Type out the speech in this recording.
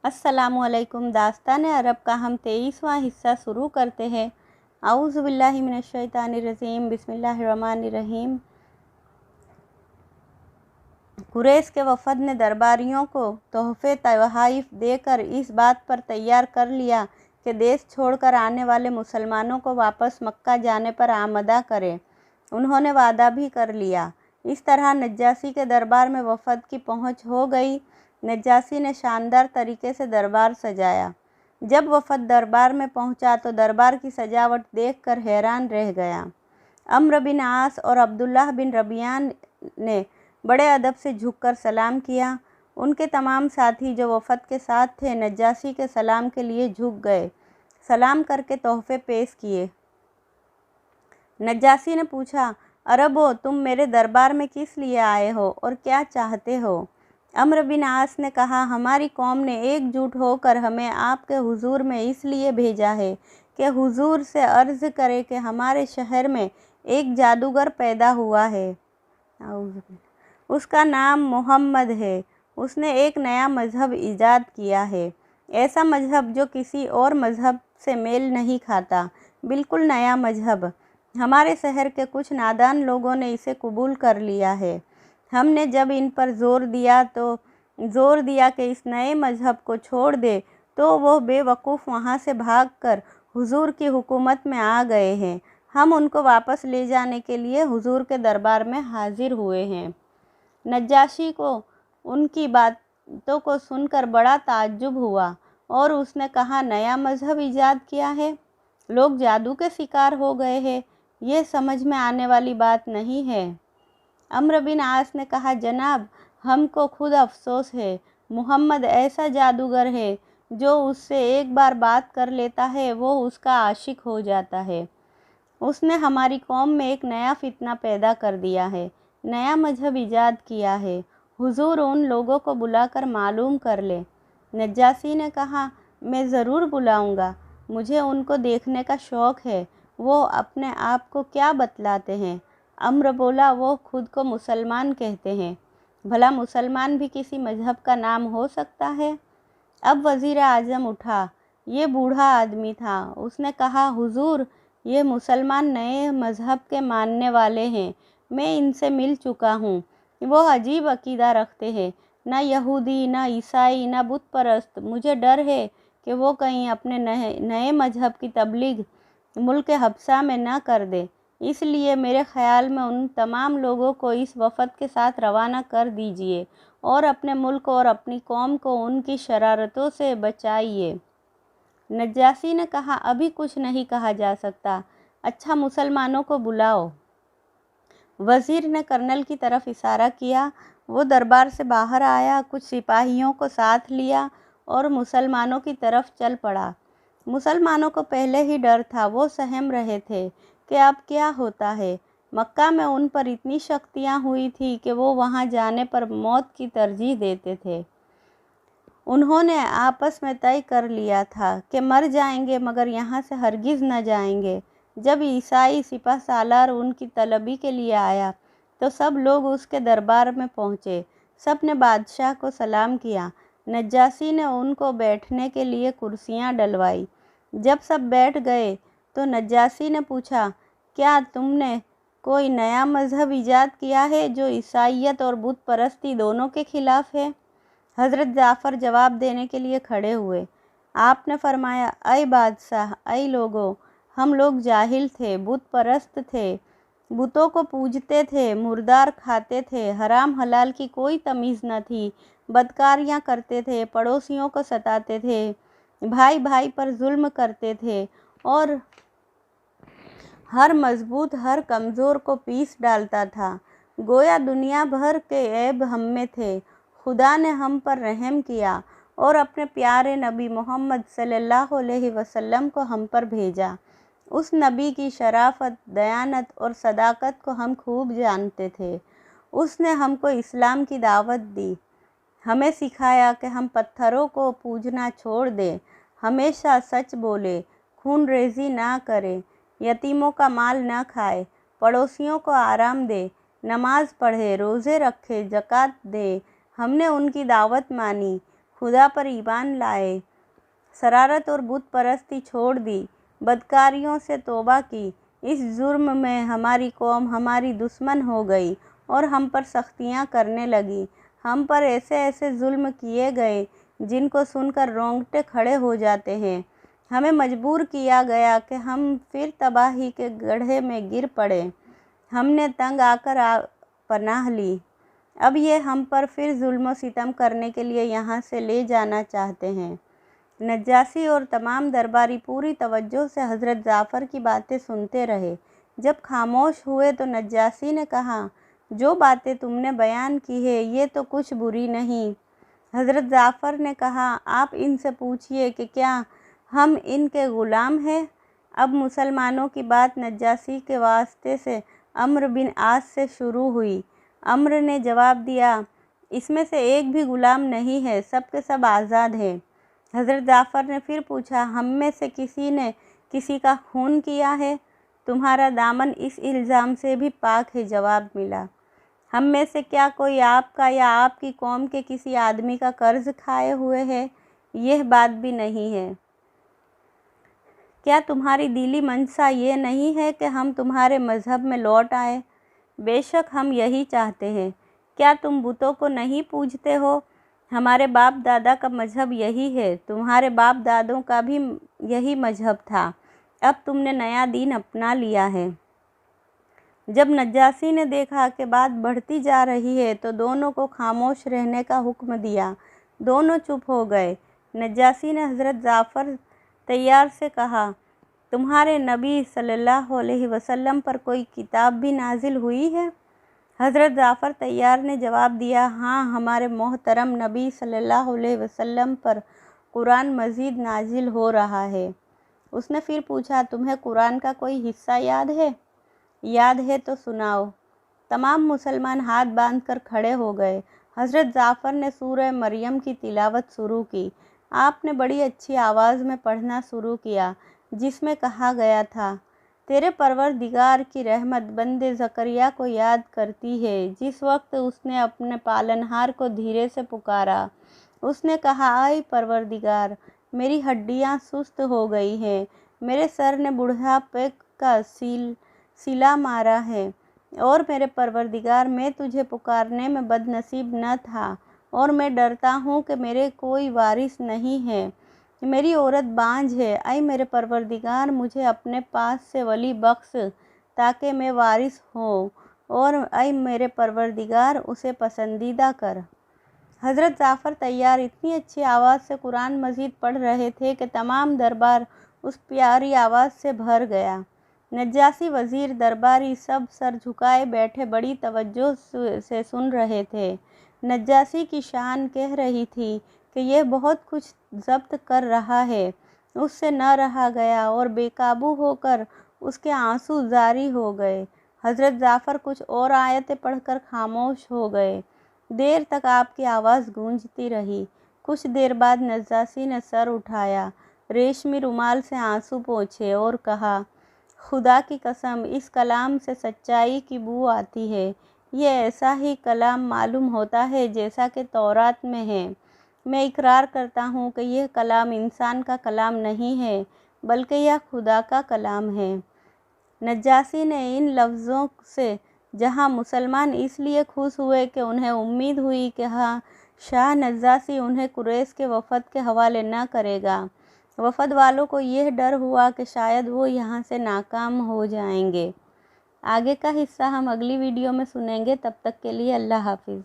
अस्सलामुअलैकुम। दास्तान अरब का हम 23वां हिस्सा शुरू करते हैं। आऊज़ु बिल्लाहि मिनश्शैतानिर्रजीम, बिस्मिल्लाहिर्रहमानिर्रहीम। कुरैश के वफ़द ने दरबारियों को तोहफ़े तोहाइफ देकर इस बात पर तैयार कर लिया कि देश छोड़कर आने वाले मुसलमानों को वापस मक्का जाने पर आमदा करें। उन्होंने वादा भी कर लिया। इस तरह नज्जाशी के दरबार में वफ़द की पहुँच हो गई। नज्जाशी ने शानदार तरीके से दरबार सजाया। जब वफ़द दरबार में पहुंचा तो दरबार की सजावट देखकर हैरान रह गया। अम्र बिन आस और अब्दुल्लाह बिन रबियान ने बड़े अदब से झुककर सलाम किया। उनके तमाम साथी जो वफ़द के साथ थे नज्जाशी के सलाम के लिए झुक गए। सलाम करके तोहफ़े पेश किए। नज्जाशी ने पूछा, अरबो, तुम मेरे दरबार में किस लिए आए हो और क्या चाहते हो? अम्र बिन आस ने कहा, हमारी कौम ने एकजुट होकर हमें आपके हुजूर में इसलिए भेजा है कि हुजूर से अर्ज़ करे कि हमारे शहर में एक जादूगर पैदा हुआ है। उसका नाम मोहम्मद है। उसने एक नया मज़हब ईजाद किया है, ऐसा मज़हब जो किसी और मज़हब से मेल नहीं खाता, बिल्कुल नया मज़हब। हमारे शहर के कुछ नादान लोगों ने इसे कबूल कर लिया है। हमने जब इन पर ज़ोर दिया कि इस नए मज़हब को छोड़ दे तो वो बेवकूफ़ वहाँ से भागकर हुजूर की हुकूमत में आ गए हैं। हम उनको वापस ले जाने के लिए हुजूर के दरबार में हाजिर हुए हैं। नज्जाशी को उनकी बातों को सुनकर बड़ा ताज्जुब हुआ और उसने कहा, नया मज़हब ईजाद किया है? लोग जादू के शिकार हो गए हैं? ये समझ में आने वाली बात नहीं है। अम्र बिन आस ने कहा, जनाब, हमको खुद अफसोस है। मोहम्मद ऐसा जादूगर है जो उससे एक बार बात कर लेता है वो उसका आशिक हो जाता है। उसने हमारी कौम में एक नया फितना पैदा कर दिया है, नया मज़हब ईजाद किया है। हुजूर उन लोगों को बुलाकर मालूम कर ले। नज्जाशी ने कहा, मैं ज़रूर बुलाऊंगा। मुझे उनको देखने का शौक़ है। वो अपने आप को क्या बतलाते हैं? अम्र बोला, वो खुद को मुसलमान कहते हैं। भला मुसलमान भी किसी मज़हब का नाम हो सकता है? अब वज़ीर आज़म उठा। ये बूढ़ा आदमी था। उसने कहा, हुजूर, ये मुसलमान नए मज़हब के मानने वाले हैं। मैं इनसे मिल चुका हूँ। वो अजीब अकीदा रखते हैं, ना यहूदी, ना ईसाई, ना बुत परस्त। मुझे डर है कि वो कहीं अपने नए मज़हब की तबलीग मुल्क हबसा में न कर दे। इसलिए मेरे ख़्याल में उन तमाम लोगों को इस वफ़द के साथ रवाना कर दीजिए और अपने मुल्क और अपनी कौम को उनकी शरारतों से बचाइए। नज्जाशी ने कहा, अभी कुछ नहीं कहा जा सकता। अच्छा, मुसलमानों को बुलाओ। वज़ीर ने कर्नल की तरफ इशारा किया। वो दरबार से बाहर आया, कुछ सिपाहियों को साथ लिया और मुसलमानों की तरफ चल पड़ा। मुसलमानों को पहले ही डर था। वो सहम रहे थे कि अब क्या होता है। मक्का में उन पर इतनी शक्तियाँ हुई थी कि वो वहाँ जाने पर मौत की तरजीह देते थे। उन्होंने आपस में तय कर लिया था कि मर जाएंगे मगर यहाँ से हरगिज़ न जाएंगे। जब ईसाई सिपह सालार उनकी तलबी के लिए आया तो सब लोग उसके दरबार में पहुँचे। सब ने बादशाह को सलाम किया। नज्जाशी ने उनको बैठने के लिए कुर्सियाँ डलवाई। जब सब बैठ गए तो नज्जाशी ने पूछा, क्या तुमने कोई नया मज़हब ईजाद किया है जो ईसाइयत और बुत परस्ती दोनों के ख़िलाफ़ है? हज़रत जाफ़र जवाब देने के लिए खड़े हुए। आपने फरमाया, ऐ बादशाह, ऐ लोगों, हम लोग जाहिल थे, बुत परस्त थे, बुतों को पूजते थे, मुर्दार खाते थे, हराम हलाल की कोई तमीज़ न थी, बदकारियाँ करते थे, पड़ोसियों को सताते थे, भाई भाई पर जुल्म करते थे और हर मजबूत हर कमज़ोर को पीस डालता था। गोया दुनिया भर के ऐब हम में थे। खुदा ने हम पर रहम किया और अपने प्यारे नबी मोहम्मद सल्लल्लाहु अलैहि वसल्लम को हम पर भेजा। उस नबी की शराफत, दयानत और सदाकत को हम खूब जानते थे। उसने हमको इस्लाम की दावत दी, हमें सिखाया कि हम पत्थरों को पूजना छोड़ दें, हमेशा सच बोले, खून रेज़ी ना करें, यतीमों का माल ना खाए, पड़ोसियों को आराम दे, नमाज पढ़े, रोज़े रखे, ज़कात दे। हमने उनकी दावत मानी। खुदा पर ईमान लाए, शरारत और बुत परस्ती छोड़ दी, बदकारियों से तौबा की। इस जुर्म में हमारी कौम हमारी दुश्मन हो गई और हम पर सख्तियाँ करने लगी। हम पर ऐसे ऐसे जुल्म किए गए जिनको सुनकर रोंगटे खड़े हो जाते हैं। हमें मजबूर किया गया कि हम फिर तबाही के गड्ढे में गिर पड़े। हमने तंग आकर पनाह ली। अब ये हम पर फिर जुल्म सितम करने के लिए यहाँ से ले जाना चाहते हैं। नज्जासी और तमाम दरबारी पूरी तवज्जो से हज़रत जाफ़र की बातें सुनते रहे। जब खामोश हुए तो नज्जासी ने कहा, जो बातें तुमने बयान की है ये तो कुछ बुरी नहीं। हज़रत जाफ़र ने कहा, आप इनसे पूछिए कि क्या हम इनके ग़ुलाम हैं। अब मुसलमानों की बात नज्जासी के वास्ते से अम्र बिन आस से शुरू हुई। अम्र ने जवाब दिया, इसमें से एक भी ग़ुलाम नहीं है, सब के सब आज़ाद हैं। हज़रत जाफ़र ने फिर पूछा, हम में से किसी ने किसी का खून किया है? तुम्हारा दामन इस इल्ज़ाम से भी पाक है। जवाब मिला, हम में से क्या कोई आपका या आपकी कौम के किसी आदमी का कर्ज खाए हुए है? यह बात भी नहीं है। क्या तुम्हारी दिली मंशा ये नहीं है कि हम तुम्हारे मज़हब में लौट आए? बेशक हम यही चाहते हैं। क्या तुम बुतों को नहीं पूजते हो? हमारे बाप दादा का मज़हब यही है, तुम्हारे बाप दादों का भी यही मज़हब था। अब तुमने नया दीन अपना लिया है। जब नज्जासी ने देखा कि बात बढ़ती जा रही है तो दोनों को खामोश रहने का हुक्म दिया। दोनों चुप हो गए। नज्जासी ने हज़रत जाफ़र तैयार से कहा, तुम्हारे नबी सल्लल्लाहु अलैहि वसल्लम पर कोई किताब भी नाजिल हुई है? हज़रत जाफ़र तैयार ने जवाब दिया, हाँ, हमारे मोहतरम नबी सल्लल्लाहु अलैहि वसल्लम पर कुरान मज़ीद नाजिल हो रहा है। उसने फिर पूछा, तुम्हें कुरान का कोई हिस्सा याद है? याद है तो सुनाओ। तमाम मुसलमान हाथ बांधकर खड़े हो गए। हज़रत जाफ़र ने सूरह मरियम की तिलावत शुरू की। आपने बड़ी अच्छी आवाज़ में पढ़ना शुरू किया, जिसमें कहा गया था, तेरे परवरदिगार की रहमत बंदे ज़करिया को याद करती है जिस वक्त उसने अपने पालनहार को धीरे से पुकारा। उसने कहा, आए परवरदिगार, मेरी हड्डियां सुस्त हो गई हैं, मेरे सर ने बुढ़ापे का सिला मारा है और मेरे परवरदिगार, मैं तुझे पुकारने में बदनसीब न था और मैं डरता हूँ कि मेरे कोई वारिस नहीं है, मेरी औरत बांझ है। ऐ मेरे परवरदिगार, मुझे अपने पास से वली बख्श ताकि मैं वारिस हो, और ऐ मेरे परवरदिगार, उसे पसंदीदा कर। हज़रत जाफ़र तैयार इतनी अच्छी आवाज़ से कुरान मजीद पढ़ रहे थे कि तमाम दरबार उस प्यारी आवाज़ से भर गया। नज्जासी, वज़ीर, दरबारी सब सर झुकाए बैठे बड़ी तवज्जो से सुन रहे थे। नज्जासी की शान कह रही थी कि यह बहुत कुछ ज़ब्त कर रहा है। उससे न रहा गया और बेकाबू होकर उसके आंसू जारी हो गए। हज़रत जाफ़र कुछ और आयतें पढ़कर खामोश हो गए। देर तक आपकी आवाज़ गूंजती रही। कुछ देर बाद नज्जासी ने सर उठाया, रेशमी रुमाल से आंसू पोंछे और कहा, खुदा की कसम, इस कलाम से सच्चाई की बू आती है। ये ऐसा ही कलाम मालूम होता है जैसा कि तौरात में है। मैं इकरार करता हूँ कि यह कलाम इंसान का कलाम नहीं है, बल्कि यह खुदा का कलाम है। नज्जासी ने इन लफ्ज़ों से जहाँ मुसलमान इसलिए खुश हुए कि उन्हें उम्मीद हुई कि हाँ, शाह नज्जासी उन्हें कुरैश के वफ़द के हवाले न करेगा, वफ़द वालों को यह डर हुआ कि शायद वो यहाँ से नाकाम हो जाएंगे। आगे का हिस्सा हम अगली वीडियो में सुनेंगे। तब तक के लिए अल्लाह हाफिज़।